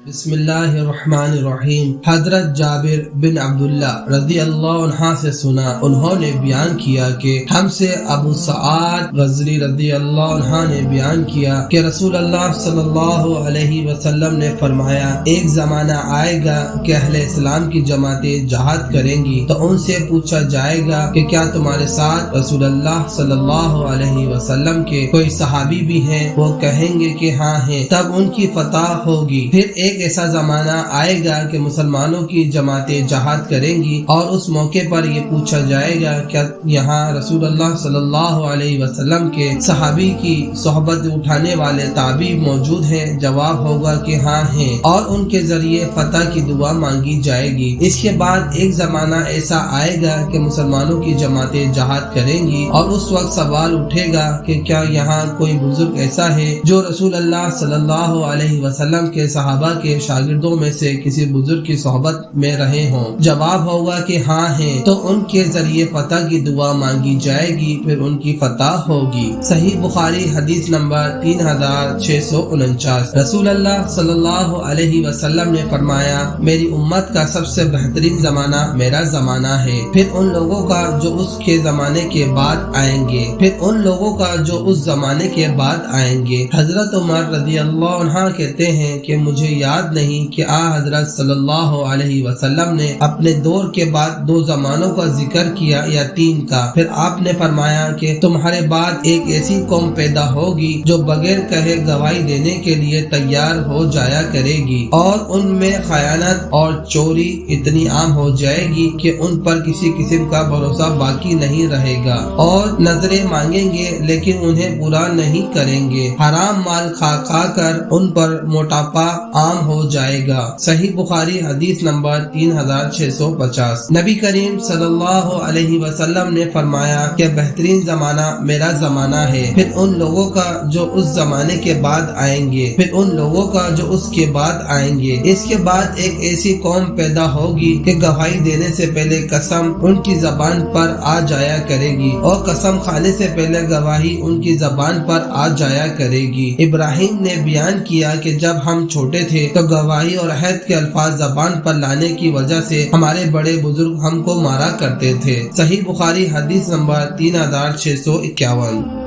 بسم اللہ الرحمن الرحیم۔ حضرت جابر بن عبداللہ رضی اللہ عنہ سے سنا، انہوں نے بیان کیا کہ ہم سے ابو سعد غزری رضی اللہ عنہ نے بیان کیا کہ رسول اللہ صلی اللہ علیہ وسلم نے فرمایا، ایک زمانہ آئے گا کہ اہل اسلام کی جماعتیں جہاد کریں گی تو ان سے پوچھا جائے گا کہ کیا تمہارے ساتھ رسول اللہ صلی اللہ علیہ وسلم کے کوئی صحابی بھی ہیں؟ وہ کہیں گے کہ ہاں ہیں، تب ان کی فتح ہوگی۔ پھر ایک ایسا زمانہ آئے گا کہ مسلمانوں کی جماعتیں جہاد کریں گی اور اس موقع پر یہ پوچھا جائے گا کیا یہاں رسول اللہ صلی اللہ علیہ وسلم کے صحابی کی صحبت اٹھانے والے تابعی موجود ہیں؟ جواب ہوگا کہ ہاں ہیں، اور ان کے ذریعے فتح کی دعا مانگی جائے گی۔ اس کے بعد ایک زمانہ ایسا آئے گا کہ مسلمانوں کی جماعتیں جہاد کریں گی اور اس وقت سوال اٹھے گا کہ کیا یہاں کوئی بزرگ ایسا ہے جو رسول اللہ صلی اللہ علیہ وسلم کے صحابہ کے شاگردوں میں سے کسی بزرگ کی صحبت میں رہے ہوں؟ جواب ہوگا کہ ہاں ہیں، تو ان کے ذریعے فتح کی دعا مانگی جائے گی، پھر ان کی فتح ہوگی۔ صحیح بخاری حدیث نمبر 3649۔ رسول اللہ صلی اللہ علیہ وسلم نے فرمایا، میری امت کا سب سے بہترین زمانہ میرا زمانہ ہے، پھر ان لوگوں کا جو اس کے زمانے کے بعد آئیں گے، پھر ان لوگوں کا جو اس زمانے کے بعد آئیں گے۔ حضرت عمر رضی اللہ عنہ کہتے ہیں کہ مجھے یاد نہیں کہ حضرت صلی اللہ علیہ وسلم نے اپنے دور کے بعد 2 زمانوں کا ذکر کیا یا 3 کا۔ پھر آپ نے فرمایا کہ تمہارے بعد ایک ایسی قوم پیدا ہوگی جو بغیر کہے گواہی دینے کے لیے تیار ہو جایا کرے گی، اور ان میں خیانت اور چوری اتنی عام ہو جائے گی کہ ان پر کسی قسم کا بھروسہ باقی نہیں رہے گا، اور نظریں مانگیں گے لیکن انہیں پورا نہیں کریں گے۔ حرام مال کھا کھا کر ان پر موٹاپا عام ہو جائے گا۔ صحیح بخاری حدیث نمبر 3650۔ نبی کریم صلی اللہ علیہ وسلم نے فرمایا کہ بہترین زمانہ میرا زمانہ ہے، پھر ان لوگوں کا جو اس زمانے کے بعد آئیں گے، پھر ان لوگوں کا جو اس کے بعد آئیں گے۔ اس کے بعد ایک ایسی قوم پیدا ہوگی کہ گواہی دینے سے پہلے قسم ان کی زبان پر آ جایا کرے گی، اور قسم کھانے سے پہلے گواہی ان کی زبان پر آ جایا کرے گی۔ ابراہیم نے بیان کیا کہ جب ہم چھوٹے تھے تو گواہی اور عہد کے الفاظ زبان پر لانے کی وجہ سے ہمارے بڑے بزرگ ہم کو مارا کرتے تھے۔ صحیح بخاری حدیث نمبر 3651۔